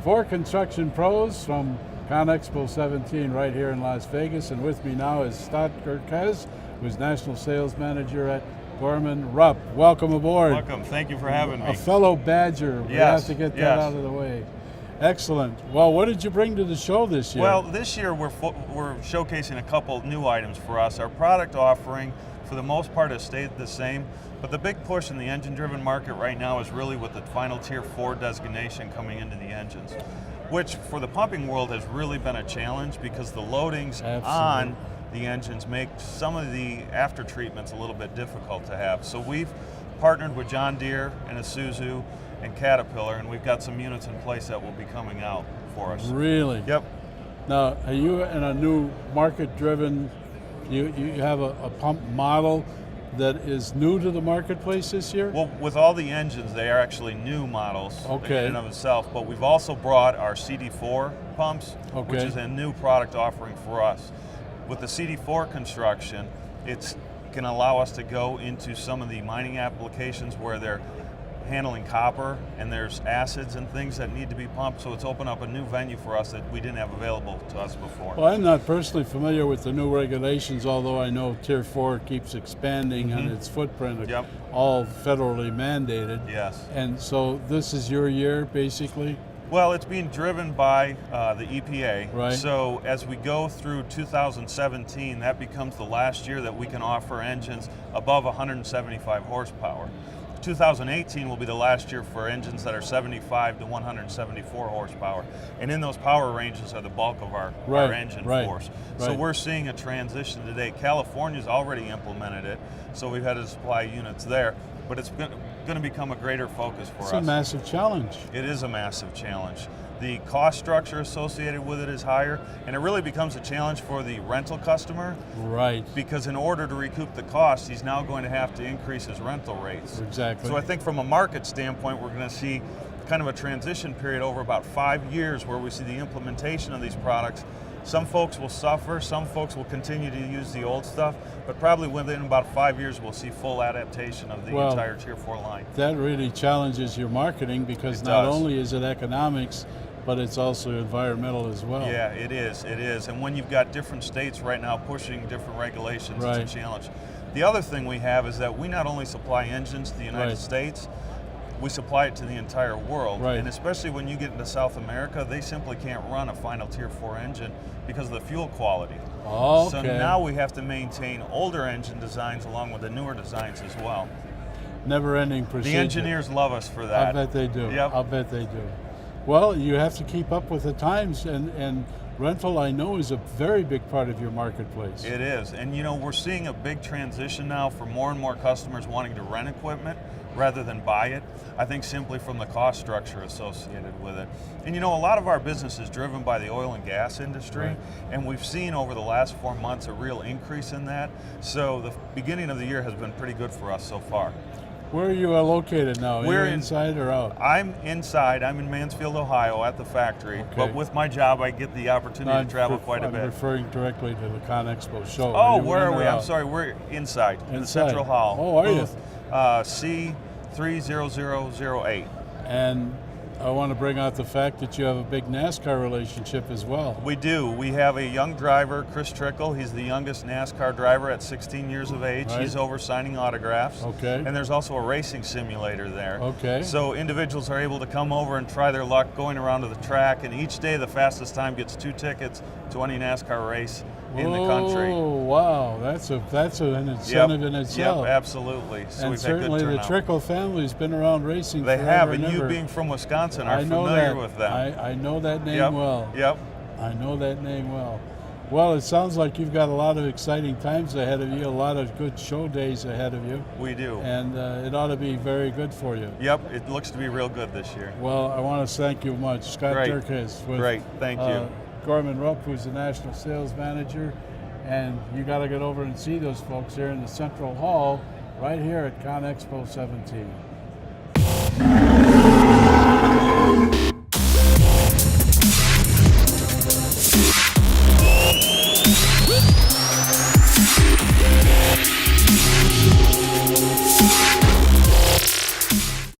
4 construction pros from CONEXPO-17 right here in Las Vegas, and with me now is Derkez, who's National Sales Manager at Gorman-Rupp. Welcome aboard. Welcome, thank you for having me. A fellow Badger, we have to get that out of the way. Excellent. Well, what did you bring to the show this year? Well, this year we're showcasing a couple new items for us. Our product offering, for the most part, has stayed the same, but the big push in the engine-driven market right now is really with the final Tier 4 designation coming into the engines, which for the pumping world has really been a challenge because the loadings on the engines make some of the after treatments a little bit difficult to have. So we've partnered with John Deere and Isuzu and Caterpillar, and we've got some units in place that will be coming out for us. Really? Yep. Now, are you in a new market-driven, you have a pump model that is new to the marketplace this year? Well, with all the engines, they are actually new models in and of itself, but we've also brought our CD4 pumps, which is a new product offering for us. With the CD4 construction, it's going to allow us to go into some of the mining applications where they're handling copper and there's acids and things that need to be pumped, so it's opened up a new venue for us that we didn't have available to us before. Well, I'm not personally familiar with the new regulations, although I know Tier 4 keeps expanding on its footprint, all federally mandated. Yes. And so this is your year, basically? Well, it's being driven by the EPA. Right. So as we go through 2017, that becomes the last year that we can offer engines above 175 horsepower. 2018 will be the last year for engines that are 75 to 174 horsepower. And in those power ranges are the bulk of our engine force. So we're seeing a transition today. California's already implemented it, so we've had to supply units there, but it's going to become a greater focus for us. It's a massive challenge. It is a massive challenge. The cost structure associated with it is higher, and it really becomes a challenge for the rental customer. Right. Because in order to recoup the cost, he's now going to have to increase his rental rates. Exactly. So I think from a market standpoint, we're going to see kind of a transition period over about 5 years where we see the implementation of these products. Some folks will suffer, some folks will continue to use the old stuff, but probably within about 5 years we'll see full adaptation of the entire Tier 4 line. That really challenges your marketing because not only is it economics, but it's also environmental as well. Yeah, it is. And when you've got different states right now pushing different regulations, it's a challenge. The other thing we have is that we not only supply engines to the United States, we supply it to the entire world. And especially when you get into South America, they simply can't run a final Tier 4 engine because of the fuel quality. So now we have to maintain older engine designs along with the newer designs as well. Never-ending procedure. The engineers love us for that. I bet they do. Yep. I bet they do. Well, you have to keep up with the times, and rental, I know, is a very big part of your marketplace. It is, and you know, we're seeing a big transition now for more and more customers wanting to rent equipment rather than buy it. I think simply from the cost structure associated with it. And you know, a lot of our business is driven by the oil and gas industry, and we've seen over the last 4 months a real increase in that. So the beginning of the year has been pretty good for us so far. Where are you located now? We're inside or out? I'm inside. I'm in Mansfield, Ohio at the factory. But with my job, I get the opportunity to travel quite a bit. I'm referring directly to the CONEXPO show. Oh, where are we? I'm sorry, we're inside in the Central Hall. Oh, are you? C30008. And I want to bring out the fact that you have a big NASCAR relationship as well. We do. We have a young driver, Chris Trickle. He's the youngest NASCAR driver at 16 years of age. He's over signing autographs. And there's also a racing simulator there. So individuals are able to come over and try their luck going around to the track, and each day the fastest time gets 2 tickets to any NASCAR race in the country. Oh, wow. That's an incentive in itself. Yep, absolutely. So and certainly the Trickle family's been around racing forever. They have, and you being from Wisconsin are familiar with them. I know that name well. Yep. I know that name well. Well, it sounds like you've got a lot of exciting times ahead of you, a lot of good show days ahead of you. We do. And it ought to be very good for you. Yep, it looks to be real good this year. Well, I want to thank you much. Scott Derkez with thank you. Gorman-Rupp, who's the National Sales Manager. And you got to get over and see those folks here in the Central Hall right here at CONEXPO-17.